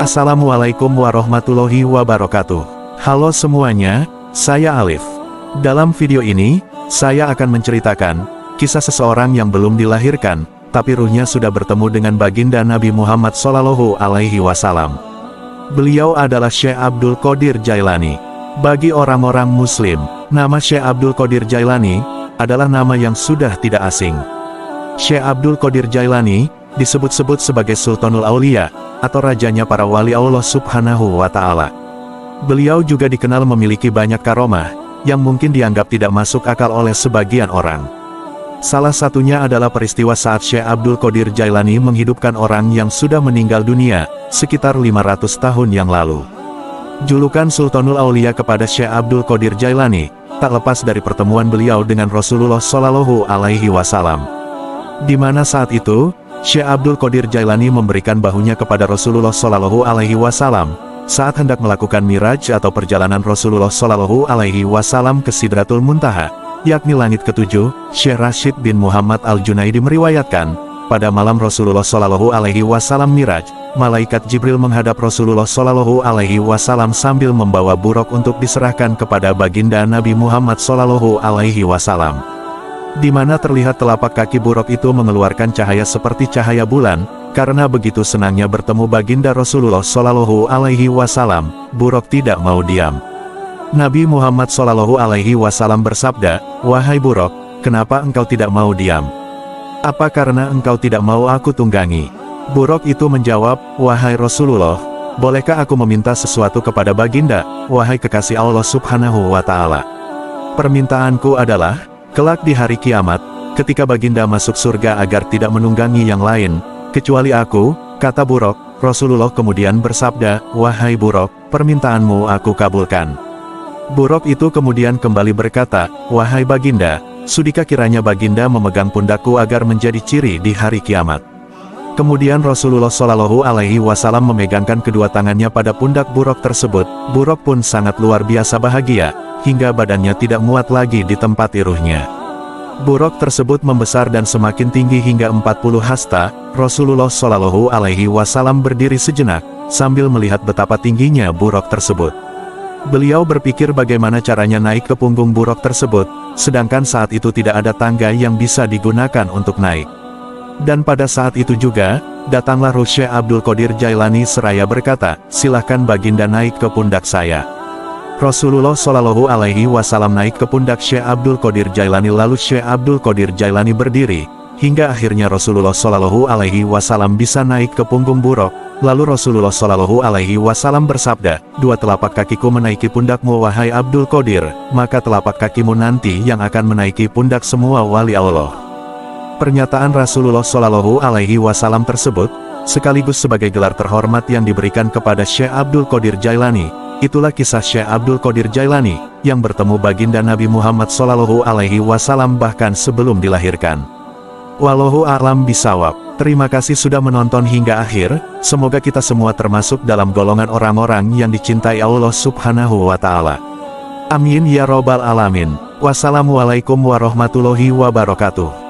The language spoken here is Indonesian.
Assalamualaikum warahmatullahi wabarakatuh. Halo semuanya, saya Alif. Dalam video ini, saya akan menceritakan kisah seseorang yang belum dilahirkan, tapi ruhnya sudah bertemu dengan baginda Nabi Muhammad SAW. Beliau adalah Syekh Abdul Qadir Jailani. Bagi orang-orang Muslim, nama Syekh Abdul Qadir Jailani adalah nama yang sudah tidak asing. Syekh Abdul Qadir Jailani disebut-sebut sebagai Sultanul Aulia, atau rajanya para wali Allah Subhanahu wa Ta'ala. Beliau juga dikenal memiliki banyak karomah, yang mungkin dianggap tidak masuk akal oleh sebagian orang. Salah satunya adalah peristiwa saat Syekh Abdul Qadir Jailani menghidupkan orang yang sudah meninggal dunia, sekitar 500 tahun yang lalu. Julukan Sultanul Aulia kepada Syekh Abdul Qadir Jailani, tak lepas dari pertemuan beliau dengan Rasulullah SAW. Di mana saat itu, Syekh Abdul Qadir Jailani memberikan bahunya kepada Rasulullah SAW saat hendak melakukan Miraj atau perjalanan Rasulullah SAW ke Sidratul Muntaha, yakni langit ketujuh. Syekh Rashid bin Muhammad Al-Junaidi meriwayatkan, pada malam Rasulullah SAW Miraj, malaikat Jibril menghadap Rasulullah SAW sambil membawa buraq untuk diserahkan kepada baginda Nabi Muhammad SAW. Di mana terlihat telapak kaki buraq itu mengeluarkan cahaya seperti cahaya bulan. Karena begitu senangnya bertemu baginda Rasulullah SAW, buraq tidak mau diam. Nabi Muhammad SAW bersabda, "Wahai buraq, kenapa engkau tidak mau diam? Apa karena engkau tidak mau aku tunggangi?" Buraq itu menjawab, "Wahai Rasulullah, bolehkah aku meminta sesuatu kepada baginda, wahai kekasih Allah Subhanahu wa Ta'ala? Permintaanku adalah, kelak di hari kiamat, ketika baginda masuk surga agar tidak menunggangi yang lain, kecuali aku," kata buraq. Rasulullah kemudian bersabda, "Wahai buraq, permintaanmu aku kabulkan." Buraq itu kemudian kembali berkata, "Wahai baginda, sudikah kiranya baginda memegang pundakku agar menjadi ciri di hari kiamat?" Kemudian Rasulullah SAW memegangkan kedua tangannya pada pundak buraq tersebut. Buraq pun sangat luar biasa bahagia, hingga badannya tidak muat lagi di tempat iruhnya. Buraq tersebut membesar dan semakin tinggi hingga 40 hasta. Rasulullah SAW berdiri sejenak, sambil melihat betapa tingginya buraq tersebut. Beliau berpikir bagaimana caranya naik ke punggung buraq tersebut, sedangkan saat itu tidak ada tangga yang bisa digunakan untuk naik. Dan pada saat itu juga, datanglah ruh Syekh Abdul Qadir Jailani seraya berkata, "Silahkan baginda naik ke pundak saya." Rasulullah SAW naik ke pundak Syekh Abdul Qadir Jailani, lalu Syekh Abdul Qadir Jailani berdiri, hingga akhirnya Rasulullah SAW bisa naik ke punggung buraq. Lalu Rasulullah SAW bersabda, "Dua telapak kakiku menaiki pundakmu wahai Abdul Qadir, maka telapak kakimu nanti yang akan menaiki pundak semua wali Allah." Pernyataan Rasulullah SAW tersebut, sekaligus sebagai gelar terhormat yang diberikan kepada Syekh Abdul Qadir Jailani. Itulah kisah Syekh Abdul Qadir Jailani, yang bertemu baginda Nabi Muhammad SAW bahkan sebelum dilahirkan. Wallahu a'lam bishawab. Terima kasih sudah menonton hingga akhir, semoga kita semua termasuk dalam golongan orang-orang yang dicintai Allah Subhanahu wa Ta'ala. Amin ya Rabbal Alamin. Wassalamualaikum warahmatullahi wabarakatuh.